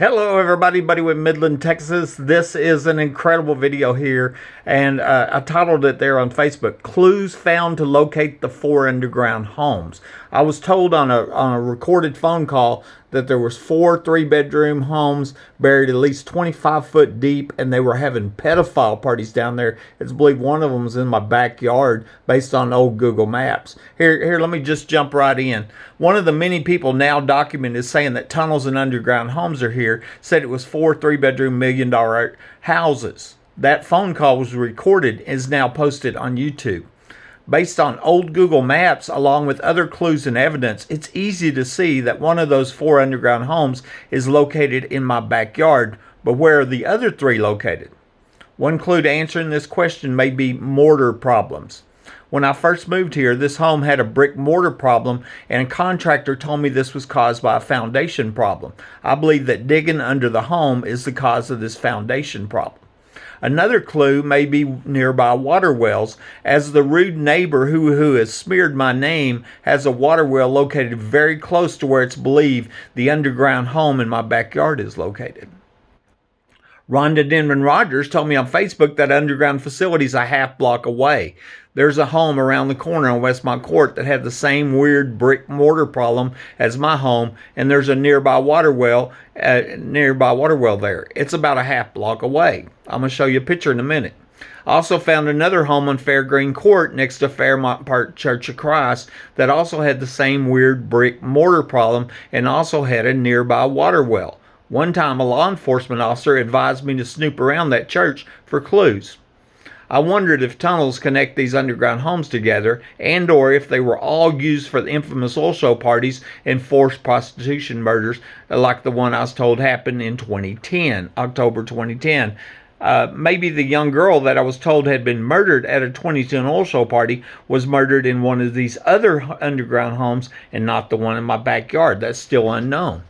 Hello everybody, Buddy with Midland, Texas. This is an incredible video here, and I titled it there on Facebook, Clues Found to Locate the 4 Underground Homes. I was told on a recorded phone call that there was 4 3-bedroom homes buried at least 25 foot deep, and they were having pedophile parties down there. It's believed one of them was in my backyard based on old Google Maps. Here, let me just jump right in. One of the many people now documented saying that tunnels and underground homes are here said it was 4 3-bedroom $1 million houses. That phone call was recorded and is now posted on YouTube. Based on old Google Maps, along with other clues and evidence, it's easy to see that one of those 4 underground homes is located in my backyard, but where are the other 3 located? One clue to answering this question may be mortar problems. When I first moved here, this home had a brick mortar problem, and a contractor told me this was caused by a foundation problem. I believe that digging under the home is the cause of this foundation problem. Another clue may be nearby water wells, as the rude neighbor who has smeared my name has a water well located very close to where it's believed the underground home in my backyard is located. Rhonda Denman Rogers told me on Facebook that underground facility is a half block away. There's a home around the corner on Westmont Court that had the same weird brick mortar problem as my home, and there's a nearby water well there. It's about a half block away. I'm going to show you a picture in a minute. I also found another home on Fairgreen Court next to Fairmont Park Church of Christ that also had the same weird brick mortar problem and also had a nearby water well. One time a law enforcement officer advised me to snoop around that church for clues. I wondered if tunnels connect these underground homes together, and or if they were all used for the infamous oil show parties and forced prostitution murders like the one I was told happened in 2010, October 2010. Maybe the young girl that I was told had been murdered at a 2010 oil show party was murdered in one of these other underground homes and not the one in my backyard. That's still unknown.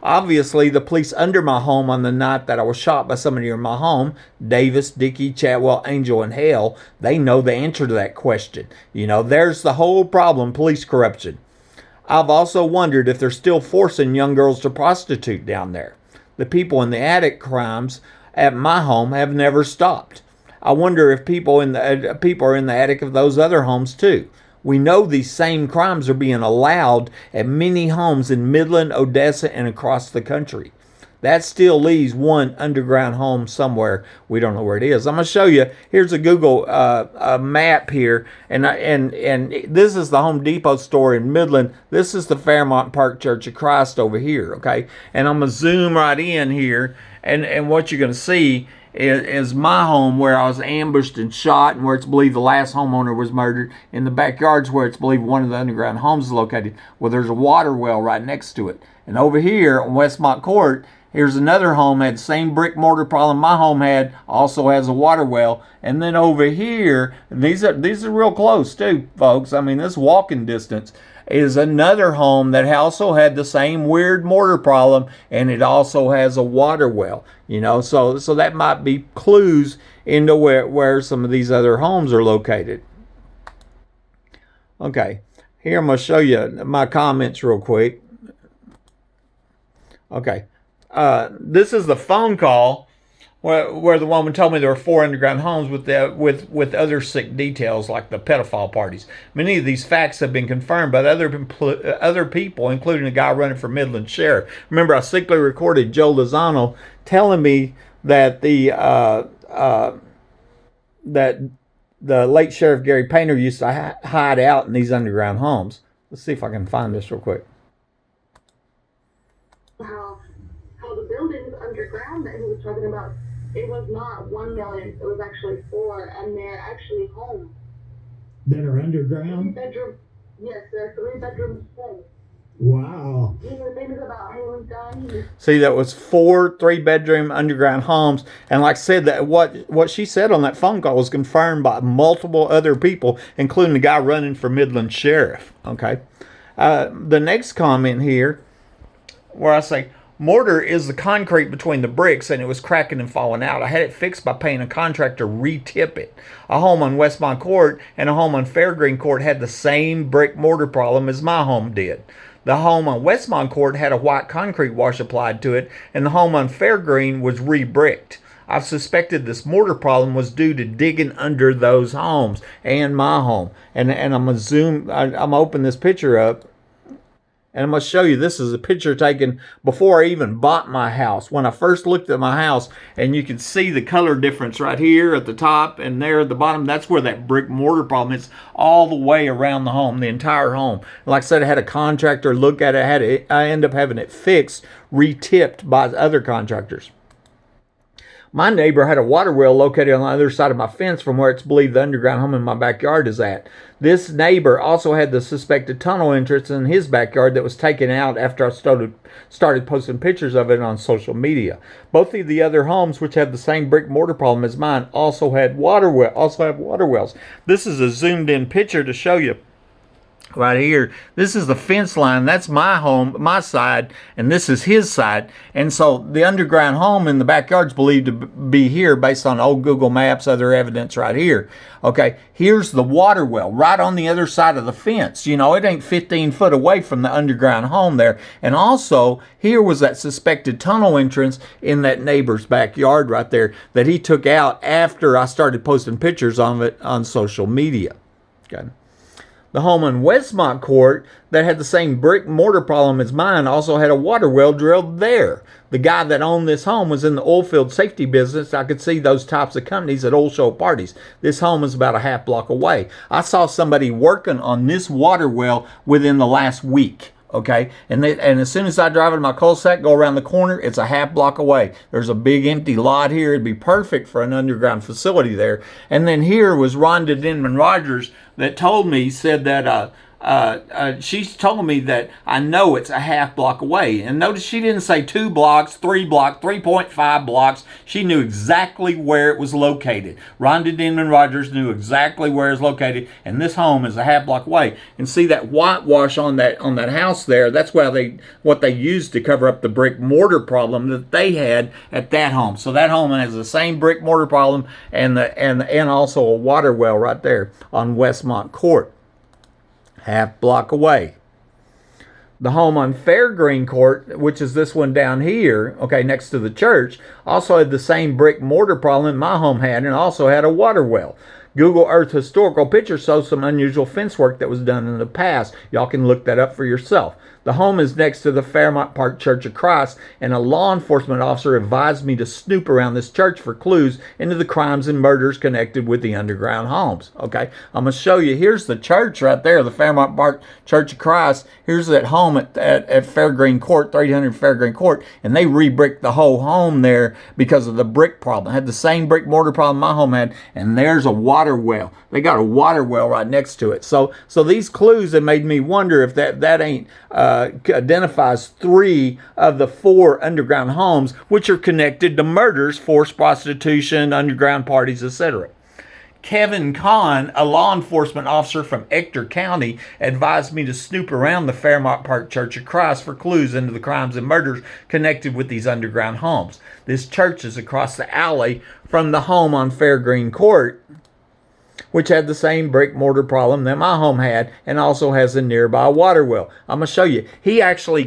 Obviously, the police under my home on the night that I was shot by somebody in my home, Davis, Dickey, Chatwell, Angel, and Hale, they know the answer to that question. You know, there's the whole problem, police corruption. I've also wondered if they're still forcing young girls to prostitute down there. The people in the attic crimes at my home have never stopped. I wonder if people are in the attic of those other homes too. We know these same crimes are being allowed at many homes in Midland, Odessa, and across the country. That still leaves one underground home somewhere. We don't know where it is. I'm going to show you. Here's a Google map here, and this is the Home Depot store in Midland. This is the Fairmont Park Church of Christ over here, okay? And I'm going to zoom right in here, and what you're going to see is my home where I was ambushed and shot, and where it's believed the last homeowner was murdered. In the backyards where it's believed one of the underground homes is located, well, there's a water well right next to it. And over here on Westmont Court, here's another home had the same brick mortar problem my home had, also has a water well. And then over here, these are real close too, folks. I mean, this walking distance is another home that also had the same weird mortar problem, and it also has a water well. You know, so that might be clues into where some of these other homes are located. Okay, here I'm going to show you my comments real quick. Okay, this is the phone call where the woman told me there were 4 underground homes with other sick details like the pedophile parties. Many of these facts have been confirmed by other people, including a guy running for Midland Sheriff. Remember, I secretly recorded Joe Lozano telling me that the late Sheriff Gary Painter used to hide out in these underground homes. Let's see if I can find this real quick. How the buildings underground that he was talking about, it was not 1 million, it was actually 4, and they're actually homes. That are underground? 3-bedroom, yes, they're 3-bedroom homes. Wow. You know things about Haley Dunn? See, that was 4 3-bedroom underground homes, and like I said, that what she said on that phone call was confirmed by multiple other people, including the guy running for Midland Sheriff. Okay, the next comment here, where I say, mortar is the concrete between the bricks, and it was cracking and falling out. I had it fixed by paying a contractor to re-tip it. A home on Westmont Court and a home on Fairgreen Court had the same brick mortar problem as my home did. The home on Westmont Court had a white concrete wash applied to it, and the home on Fairgreen was re-bricked. I've suspected this mortar problem was due to digging under those homes and my home. And I'm gonna I'm gonna open this picture up, and I'm going to show you. This is a picture taken before I even bought my house. When I first looked at my house, and you can see the color difference right here at the top and there at the bottom. That's where that brick mortar problem is, all the way around the home, the entire home. Like I said, I had a contractor look at it. I ended up having it fixed, re-tipped by other contractors. My neighbor had a water well located on the other side of my fence from where it's believed the underground home in my backyard is at. This neighbor also had the suspected tunnel entrance in his backyard that was taken out after I started posting pictures of it on social media. Both of the other homes, which had the same brick mortar problem as mine, also have water wells. This is a zoomed in picture to show you. Right here, this is the fence line. That's my home, my side, and this is his side. And so the underground home in the backyard is believed to be here based on old Google Maps, other evidence right here. Okay, here's the water well right on the other side of the fence. You know, it ain't 15 foot away from the underground home there. And also, here was that suspected tunnel entrance in that neighbor's backyard right there that he took out after I started posting pictures of it on social media. Okay. The home on Westmont Court that had the same brick mortar problem as mine also had a water well drilled there. The guy that owned this home was in the oil field safety business. I could see those types of companies at oil show parties. This home is about a half block away. I saw somebody working on this water well within the last week. Okay, and as soon as I drive in my cul-de-sac, go around the corner, it's a half block away. There's a big empty lot here. It'd be perfect for an underground facility there. And then here was Rhonda Denman Rogers that told me, said that she's told me that I know it's a half block away. And notice she didn't say 2 blocks, 3 blocks, 3.5 blocks. She knew exactly where it was located. Rhonda Denman Rogers knew exactly where it's located, and this home is a half block away. And see that whitewash on that house there? That's what they used to cover up the brick mortar problem that they had at that home. So that home has the same brick mortar problem and also a water well right there on Westmont Court. Half block away. The home on Fairgreen Court, which is this one down here, okay, next to the church, also had the same brick mortar problem my home had, and also had a water well. Google Earth historical pictures show some unusual fence work that was done in the past. Y'all can look that up for yourself. The home is next to the Fairmont Park Church of Christ, and a law enforcement officer advised me to snoop around this church for clues into the crimes and murders connected with the underground homes. Okay, I'm going to show you. Here's the church right there, the Fairmont Park Church of Christ. Here's that home at Fairgreen Court, 300 Fairgreen Court, and they re-bricked the whole home there because of the brick problem. It had the same brick mortar problem my home had, and there's a water well. They got a water well right next to it. So these clues have made me wonder if that ain't identifies 3 of the 4 underground homes which are connected to murders, forced prostitution, underground parties, etc. Kevin Kahn, a law enforcement officer from Ector County, advised me to snoop around the Fairmont Park Church of Christ for clues into the crimes and murders connected with these underground homes. This church is across the alley from the home on Fairgreen Court, which had the same brick mortar problem that my home had, and also has a nearby water well. I'm going to show you.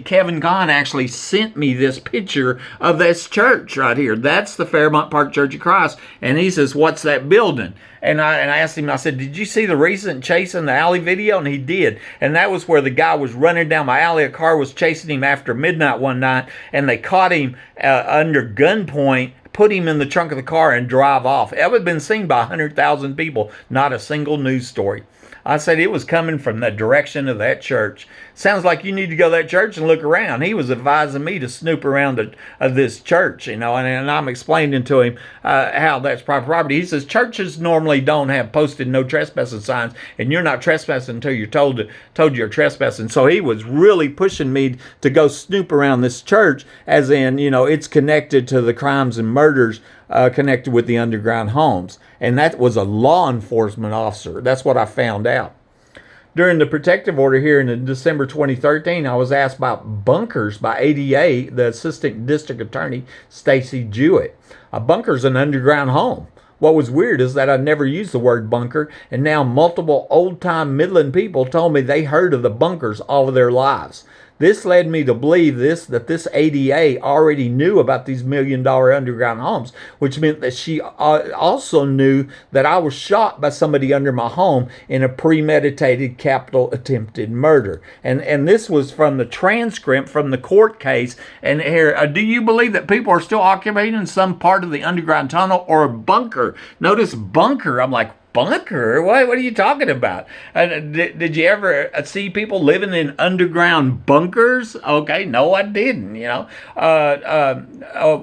Kevin Kahn actually sent me this picture of this church right here. That's the Fairmont Park Church of Christ. And he says, "What's that building?" And I asked him, I said, "Did you see the recent Chase in the Alley video?" And he did. And that was where the guy was running down my alley. A car was chasing him after midnight one night, and they caught him under gunpoint, put him in the trunk of the car, and drive off. It would have been seen by 100,000 people, not a single news story. I said it was coming from the direction of that church. Sounds like you need to go to that church and look around. He was advising me to snoop around this church, and I'm explaining to him how that's private property. He says churches normally don't have posted no trespassing signs, and you're not trespassing until you're told you're trespassing. So he was really pushing me to go snoop around this church, as in, it's connected to the crimes and murders connected with the underground homes. And that was a law enforcement officer. That's what I found out. During the protective order here in December 2013, I was asked about bunkers by ADA, the Assistant District Attorney, Stacy Jewett. A bunker's an underground home. What was weird is that I never used the word bunker, and now multiple old-time Midland people told me they heard of the bunkers all of their lives. This led me to believe that this ADA already knew about these $1 million underground homes, which meant that she also knew that I was shot by somebody under my home in a premeditated capital attempted murder. And this was from the transcript from the court case. And here, do you believe that people are still occupying some part of the underground tunnel or a bunker? Notice bunker. I'm like, bunker? What are you talking about? Did you ever see people living in underground bunkers? Okay, no, I didn't.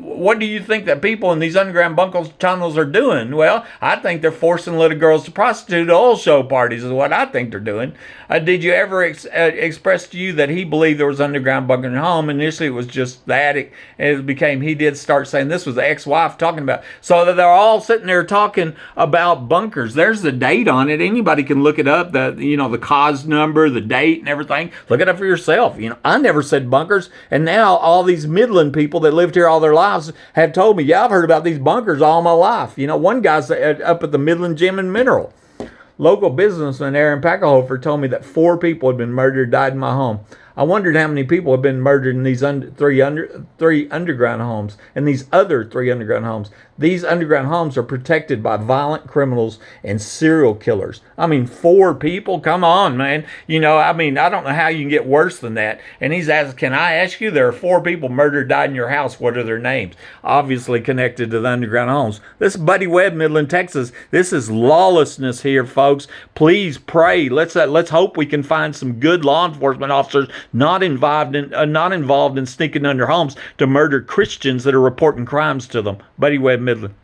What do you think that people in these underground bunkers tunnels are doing? Well, I think they're forcing little girls to prostitute oil show parties is what I think they're doing. Did you ever express to you that he believed there was underground bunker in home? Initially, it was just that. It became, he did start saying this was the ex-wife talking about. So that they're all sitting there talking about bunkers. There's the date on it. Anybody can look it up. The cause number, the date, and everything. Look it up for yourself. I never said bunkers, and now all these Midland people that lived here all their lives have told me, yeah, I've heard about these bunkers all my life. One guy's up at the Midland Gem and Mineral. Local businessman Aaron Packelhofer told me that 4 people had been murdered, died in my home. I wondered how many people have been murdered in these three underground homes and these other 3 underground homes. These underground homes are protected by violent criminals and serial killers. 4 people? Come on, man. I don't know how you can get worse than that. And he's asked, can I ask you, there are 4 people murdered, died in your house. What are their names? Obviously connected to the underground homes. This is Buddy Webb, Midland, Texas. This is lawlessness here, folks. Please pray. Let's hope we can find some good law enforcement officers not involved in sneaking under homes to murder Christians that are reporting crimes to them. Buddy Webb, Midland.